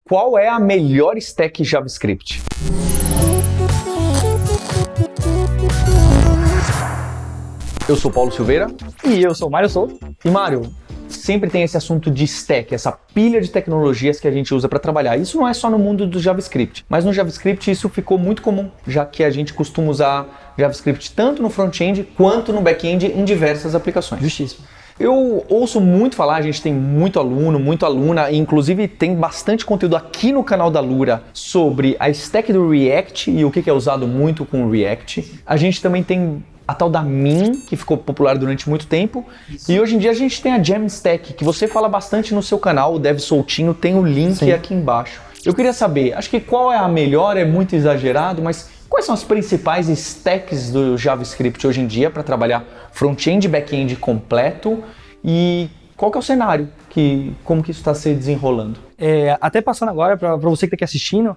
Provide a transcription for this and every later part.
qual é a melhor stack JavaScript? Eu sou Paulo Silveira. E eu sou o Mário Souto. E Mário, sempre tem esse assunto de stack, essa pilha de tecnologias que a gente usa para trabalhar. Isso não é só no mundo do JavaScript, mas no JavaScript isso ficou muito comum, já que a gente costuma usar JavaScript tanto no front-end quanto no back-end em diversas aplicações. Justíssimo. Eu ouço muito falar, a gente tem muito aluno, muita aluna, e inclusive tem bastante conteúdo aqui no canal da Lura sobre a stack do React e o que é usado muito com o React. A gente também tem a tal da Min, que ficou popular durante muito tempo. Isso. E hoje em dia a gente tem a Jamstack, que você fala bastante no seu canal, o Dev Soltinho, tem o link aqui embaixo. Eu queria saber, acho que qual é a melhor, é muito exagerado, mas quais são as principais stacks do JavaScript hoje em dia para trabalhar front-end e back-end completo? E qual que é o cenário? Como que isso está se desenrolando? Até passando agora, para você que está aqui assistindo,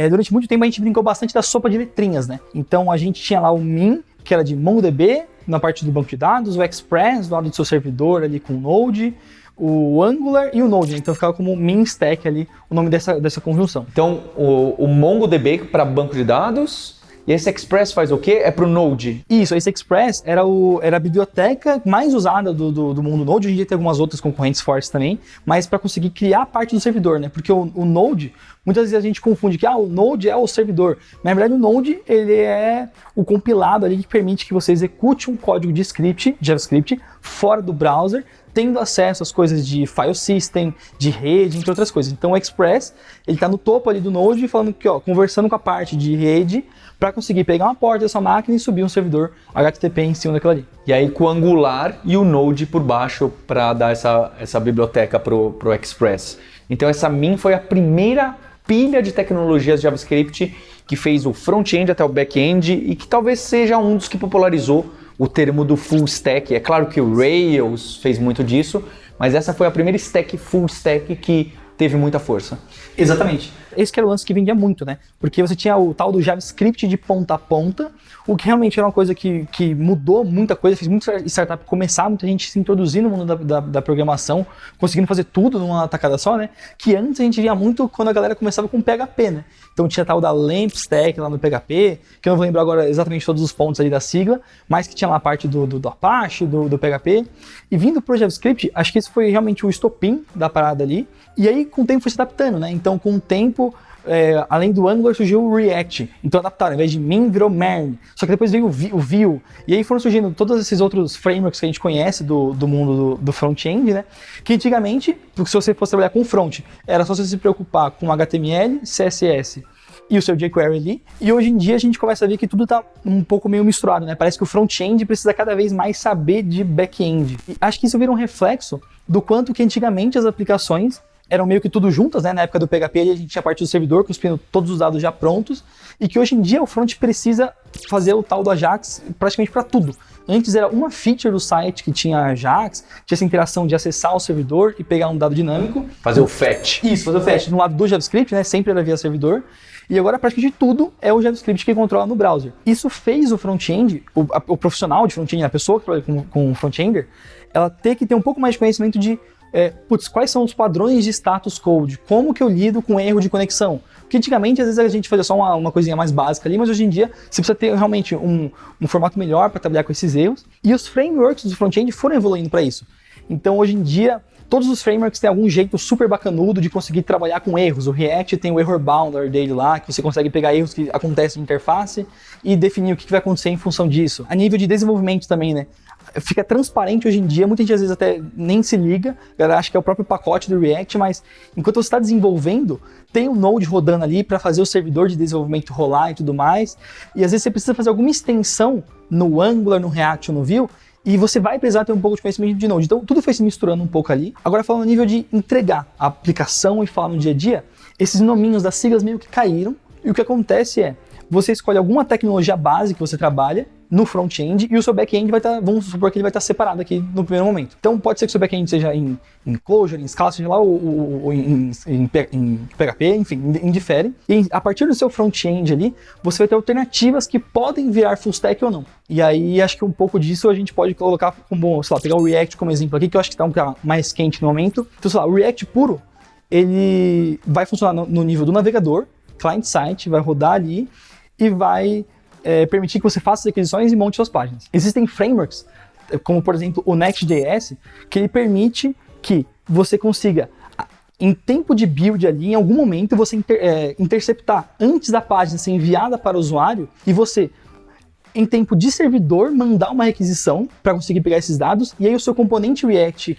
durante muito tempo a gente brincou bastante da sopa de letrinhas, né? Então a gente tinha lá o Min, que era de MongoDB, na parte do banco de dados, o Express, do lado do seu servidor ali com o Node, o Angular e o Node, né? Então ficava como Min Stack ali, o nome dessa conjunção. Então o MongoDB para banco de dados, e esse Express faz o quê? É para o Node? Isso, esse Express era a biblioteca mais usada do mundo Node. Hoje em dia tem algumas outras concorrentes fortes também, mas para conseguir criar parte do servidor, né? Porque o Node, muitas vezes a gente confunde que o Node é o servidor. Mas, na verdade, o Node ele é o compilado ali que permite que você execute um código de script, JavaScript, fora do browser, tendo acesso às coisas de file system, de rede, entre outras coisas. Então o Express, ele está no topo ali do Node, falando que, conversando com a parte de rede, para conseguir pegar uma porta dessa máquina e subir um servidor HTTP em cima daquilo ali. E aí com o Angular e o Node por baixo para dar essa biblioteca pro Express. Então essa Min foi a primeira pilha de tecnologias JavaScript que fez o front-end até o back-end e que talvez seja um dos que popularizou o termo do full stack. É claro que o Rails fez muito disso, mas essa foi a primeira stack full stack que teve muita força. Exatamente. Esse que era o lance que vendia muito, né? Porque você tinha o tal do JavaScript de ponta a ponta, o que realmente era uma coisa que mudou muita coisa, fez muita startup começar, muita gente se introduzir no mundo da programação, conseguindo fazer tudo numa tacada só, né? Que antes a gente via muito quando a galera começava com PHP, né? Então tinha tal da LAMP Stack lá no PHP, que eu não vou lembrar agora exatamente todos os pontos ali da sigla, mas que tinha lá a parte do Apache, do PHP. E vindo pro JavaScript, acho que esse foi realmente o estopim da parada ali. E aí com o tempo foi se adaptando, né? Então com o tempo, além do Angular, surgiu o React. Então adaptaram, ao invés de Min, virou Mern. Só que depois veio o Vue. E aí foram surgindo todos esses outros frameworks que a gente conhece do mundo do front-end, né? Que antigamente, porque se você fosse trabalhar com front, era só você se preocupar com HTML, CSS e o seu jQuery ali. E hoje em dia a gente começa a ver que tudo tá um pouco meio misturado, né? Parece que o front-end precisa cada vez mais saber de back-end. E acho que isso vira um reflexo do quanto que antigamente as aplicações eram meio que tudo juntas, né? Na época do PHP a gente tinha a parte do servidor cuspindo todos os dados já prontos, e que hoje em dia o front precisa fazer o tal do Ajax praticamente para tudo. Antes era uma feature do site que tinha Ajax, tinha essa interação de acessar o servidor e pegar um dado dinâmico. Fazer o fetch. Isso, fazer o fetch. No lado do JavaScript, né? Sempre era via servidor. E agora praticamente tudo é o JavaScript que controla no browser. Isso fez o front-end, o profissional de front-end, a pessoa que trabalha com front-ender, ela ter que ter um pouco mais de conhecimento de quais são os padrões de status code, como que eu lido com erro de conexão. Porque antigamente, às vezes, a gente fazia só uma coisinha mais básica ali, mas hoje em dia você precisa ter realmente um formato melhor para trabalhar com esses erros. E os frameworks do front-end foram evoluindo para isso. Então, hoje em dia, todos os frameworks têm algum jeito super bacanudo de conseguir trabalhar com erros. O React tem o Error Boundar dele lá, que você consegue pegar erros que acontecem na interface e definir o que vai acontecer em função disso. A nível de desenvolvimento também, né? Fica transparente hoje em dia, muita gente às vezes até nem se liga, a galera acha que é o próprio pacote do React, mas enquanto você está desenvolvendo, tem um Node rodando ali para fazer o servidor de desenvolvimento rolar e tudo mais, e às vezes você precisa fazer alguma extensão no Angular, no React ou no Vue, e você vai precisar ter um pouco de conhecimento de Node. Então tudo foi se misturando um pouco ali. Agora falando no nível de entregar a aplicação e falar no dia a dia, esses nominhos das siglas meio que caíram, e o que acontece é, você escolhe alguma tecnologia base que você trabalha no front-end e o seu back-end vai estar, vamos supor que ele vai estar separado aqui no primeiro momento. Então pode ser que o seu back-end seja em Clojure, em Scala, seja lá, ou em PHP, enfim, indifere. E a partir do seu front-end ali, você vai ter alternativas que podem virar full stack ou não. E aí acho que um pouco disso a gente pode colocar como, sei lá, pegar o React como exemplo aqui, que eu acho que está um pouco mais quente no momento. Então, sei lá, o React puro, ele vai funcionar no nível do navegador, client-site, vai rodar ali e vai permitir que você faça as requisições e monte suas páginas. Existem frameworks, como por exemplo o Next.js, que ele permite que você consiga, em tempo de build ali, em algum momento, você interceptar antes da página ser enviada para o usuário e você, em tempo de servidor, mandar uma requisição para conseguir pegar esses dados, e aí o seu componente React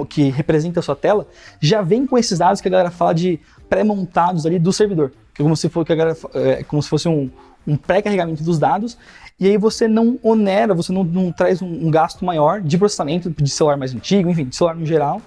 que representa a sua tela já vem com esses dados que a galera fala de pré-montados ali do servidor, que é como se fosse um pré-carregamento dos dados, e aí você não onera, você não traz um gasto maior de processamento de celular mais antigo, enfim, de celular no geral,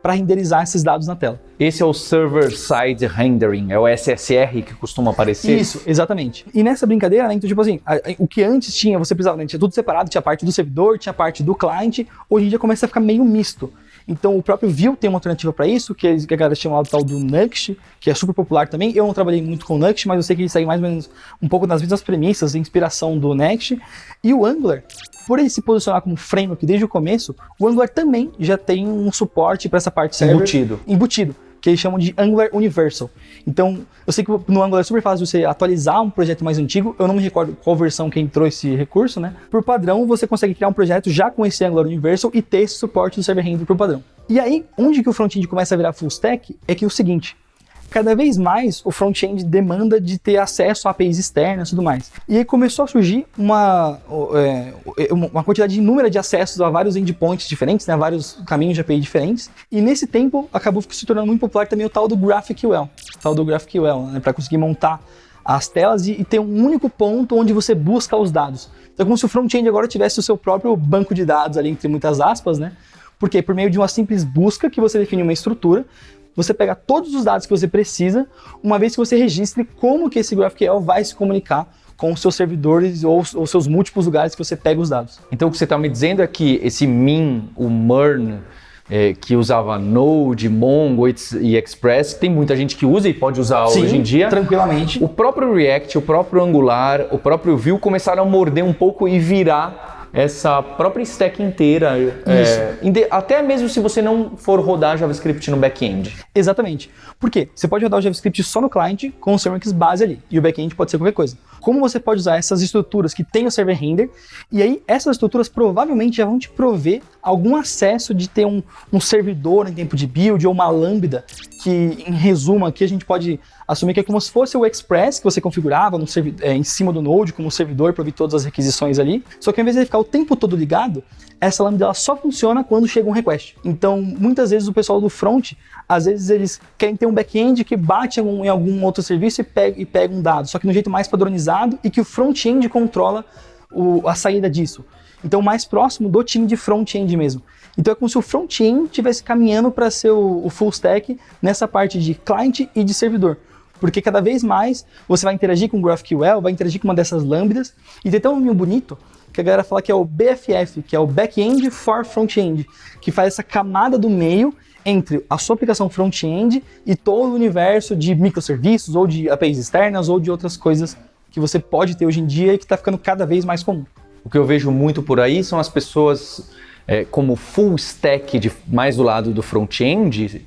para renderizar esses dados na tela. Esse é o Server-Side Rendering, é o SSR que costuma aparecer? Isso, exatamente. E nessa brincadeira, né, então tipo assim, o que antes tinha, você precisava, né, tinha tudo separado, tinha a parte do servidor, tinha a parte do cliente, hoje em dia começa a ficar meio misto. Então o próprio Vue tem uma alternativa para isso, que a galera chama o tal do Nuxt, que é super popular também. Eu não trabalhei muito com o Nuxt, mas eu sei que ele segue mais ou menos um pouco das mesmas premissas, de inspiração do Next. E o Angular, por ele se posicionar como framework desde o começo, o Angular também já tem um suporte para essa parte server embutido, que eles chamam de Angular Universal. Então, eu sei que no Angular é super fácil você atualizar um projeto mais antigo, eu não me recordo qual versão que entrou esse recurso, né? Por padrão, você consegue criar um projeto já com esse Angular Universal e ter esse suporte do server render por padrão. E aí, onde que o front-end começa a virar full stack é que é o seguinte: cada vez mais o front-end demanda de ter acesso a APIs externas e tudo mais. E aí começou a surgir uma quantidade inúmera de acessos a vários endpoints diferentes, né, a vários caminhos de API diferentes. E nesse tempo acabou se tornando muito popular também o tal do GraphQL, né, para conseguir montar as telas e ter um único ponto onde você busca os dados. Então é como se o front-end agora tivesse o seu próprio banco de dados ali, entre muitas aspas, né? Porque por meio de uma simples busca que você define uma estrutura, você pega todos os dados que você precisa, uma vez que você registre como que esse GraphQL vai se comunicar com os seus servidores ou seus múltiplos lugares que você pega os dados. Então o que você está me dizendo é que esse min, o MERN, que usava Node, Mongo e Express, tem muita gente que usa e pode usar hoje em dia. Tranquilamente. O próprio React, o próprio Angular, o próprio Vue começaram a morder um pouco e virar essa própria stack inteira, até mesmo se você não for rodar JavaScript no back-end. Exatamente. Por quê? Você pode rodar o JavaScript só no client com os frameworks base ali, e o back-end pode ser qualquer coisa. Como você pode usar essas estruturas que tem o server render, e aí essas estruturas provavelmente já vão te prover algum acesso de ter um servidor em tempo de build ou uma lambda, que em resumo aqui a gente pode assumir que é como se fosse o Express que você configurava em cima do Node como servidor para ouvir todas as requisições ali, só que ao invés de ele ficar o tempo todo ligado, essa lambda ela só funciona quando chega um request. Então, muitas vezes o pessoal do front, às vezes eles querem ter um back-end que bate em algum outro serviço e pega um dado, só que de um jeito mais padronizado e que o front-end controla a saída disso. Então, mais próximo do time de front-end mesmo. Então, é como se o front-end estivesse caminhando para ser o full stack nessa parte de client e de servidor. Porque cada vez mais você vai interagir com o GraphQL, vai interagir com uma dessas lambdas, e tem até um nome bonito que a galera fala que é o BFF, que é o Back-end for Front-end, que faz essa camada do meio entre a sua aplicação front-end e todo o universo de microserviços, ou de APIs externas, ou de outras coisas que você pode ter hoje em dia e que está ficando cada vez mais comum. O que eu vejo muito por aí são as pessoas como full stack mais do lado do front-end,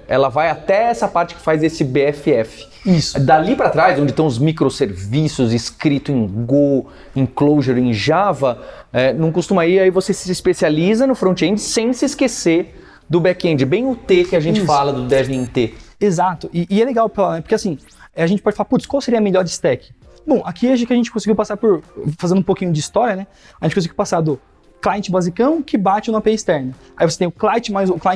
ela vai até essa parte que faz esse BFF. Isso. Dali para trás, onde estão os microserviços escrito em Go, em Clojure, em Java, não costuma ir, aí você se especializa no front-end sem se esquecer do back-end, bem o T que a gente fala do dev em T. Exato, e é legal, porque assim, a gente pode falar, putz, qual seria a melhor stack? Bom, aqui acho que a gente conseguiu passar fazendo um pouquinho de história, né? A gente conseguiu passar do cliente basicão que bate no API externa. Aí você tem o cliente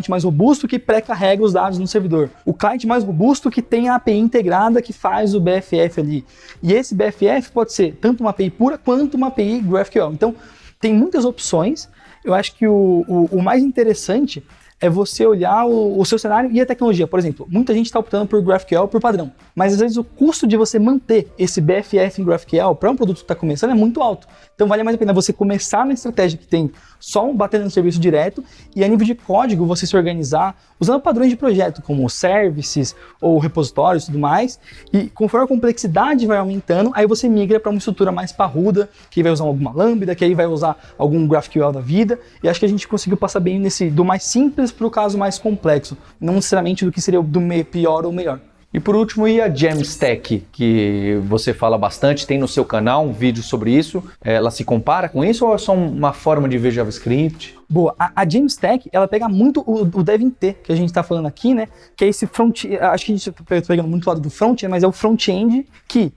mais robusto que pré-carrega os dados no servidor. O cliente mais robusto que tem a API integrada que faz o BFF ali. E esse BFF pode ser tanto uma API pura quanto uma API GraphQL. Então, tem muitas opções. Eu acho que o mais interessante é você olhar o seu cenário e a tecnologia. Por exemplo, muita gente está optando por GraphQL por padrão. Mas às vezes o custo de você manter esse BFF em GraphQL para um produto que está começando é muito alto. Então vale mais a pena você começar na estratégia que tem só um batendo no serviço direto e a nível de código você se organizar usando padrões de projeto como services ou repositórios e tudo mais. E conforme a complexidade vai aumentando, aí você migra para uma estrutura mais parruda, que vai usar alguma lambda, que aí vai usar algum GraphQL da vida. E acho que a gente conseguiu passar bem do mais simples para o caso mais complexo, não necessariamente do que seria do pior ou melhor. E por último, e a Jamstack, que você fala bastante, tem no seu canal um vídeo sobre isso. Ela se compara com isso ou é só uma forma de ver JavaScript? Boa, a Jamstack, ela pega muito o Dev-T que a gente está falando aqui, né? Que é esse front, acho que a gente está pegando muito do lado do front, mas é o front-end que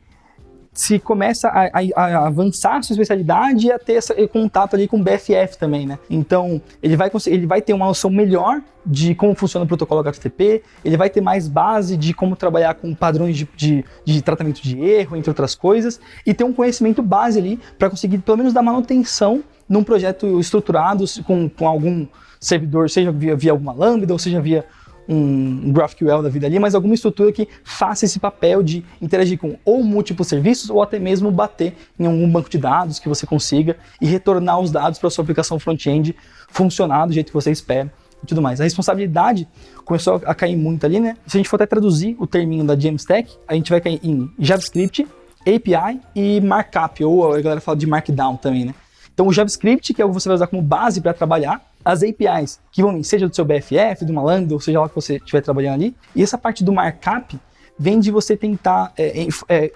se começa a avançar a sua especialidade e a ter esse contato ali com o BFF também, né? Então, ele vai ter uma noção melhor de como funciona o protocolo HTTP, ele vai ter mais base de como trabalhar com padrões de tratamento de erro, entre outras coisas, e ter um conhecimento base ali para conseguir pelo menos dar manutenção num projeto estruturado com algum servidor, seja via alguma lambda ou seja via um GraphQL da vida ali, mas alguma estrutura que faça esse papel de interagir com ou múltiplos serviços ou até mesmo bater em algum banco de dados que você consiga e retornar os dados para a sua aplicação front-end funcionar do jeito que você espera e tudo mais. A responsabilidade começou a cair muito ali, né? Se a gente for até traduzir o terminho da Jamstack, a gente vai cair em JavaScript, API e Markup, ou a galera fala de Markdown também, né? Então o JavaScript, que é o que você vai usar como base para trabalhar, as APIs, que vão vir, seja do seu BFF, de uma lambda, ou seja lá que você estiver trabalhando ali. E essa parte do markup vem de você tentar,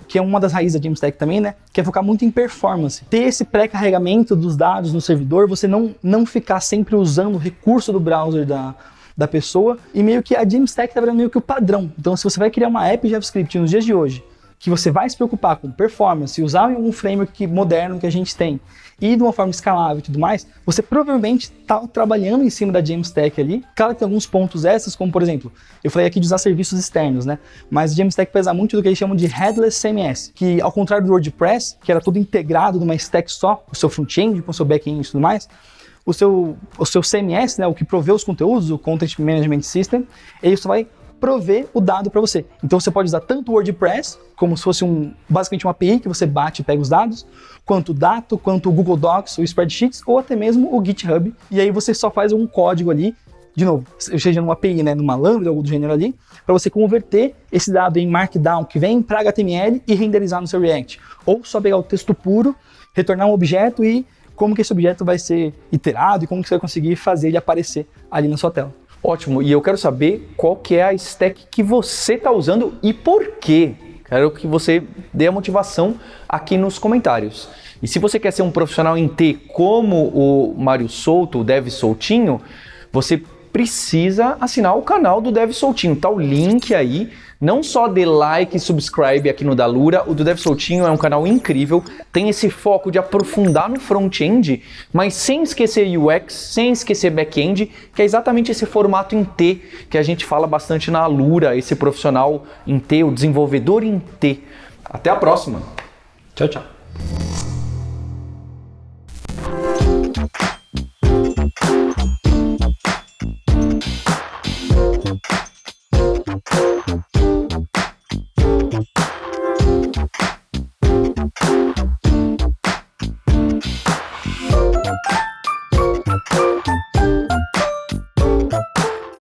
que é uma das raízes da Jamstack também, né? Que é focar muito em performance. Ter esse pré-carregamento dos dados no servidor, você não ficar sempre usando o recurso do browser da pessoa. E meio que a Jamstack está virando meio que o padrão. Então se você vai criar uma app JavaScript nos dias de hoje, que você vai se preocupar com performance, usar algum framework moderno que a gente tem e de uma forma escalável e tudo mais, você provavelmente está trabalhando em cima da Jamstack ali. Claro que tem alguns pontos extras, como por exemplo, eu falei aqui de usar serviços externos, né? Mas a Jamstack pesa muito do que eles chamam de Headless CMS, que ao contrário do WordPress, que era tudo integrado numa stack só, o seu front-end com o seu back-end e tudo mais, o seu CMS, né, o que provê os conteúdos, o Content Management System, ele só vai prover o dado para você. Então você pode usar tanto o WordPress, como se fosse basicamente uma API que você bate e pega os dados, quanto o Dato, quanto o Google Docs, o Spreadsheets, ou até mesmo o GitHub. E aí você só faz um código ali, de novo, seja numa API, né, numa lambda, algo do gênero ali, para você converter esse dado em Markdown que vem para HTML e renderizar no seu React. Ou só pegar o texto puro, retornar um objeto e como que esse objeto vai ser iterado e como que você vai conseguir fazer ele aparecer ali na sua tela. Ótimo, e eu quero saber qual que é a stack que você está usando e por quê. Quero que você dê a motivação aqui nos comentários. E se você quer ser um profissional em T como o Mário Souto, o Dev Soutinho, você precisa assinar o canal do Dev Soutinho. Tá o link aí. Não só dê like e subscribe aqui no Dalura, o do Dev Soutinho é um canal incrível, tem esse foco de aprofundar no front-end, mas sem esquecer UX, sem esquecer back-end, que é exatamente esse formato em T que a gente fala bastante na Alura, esse profissional em T, o desenvolvedor em T. Até a próxima! Tchau, tchau!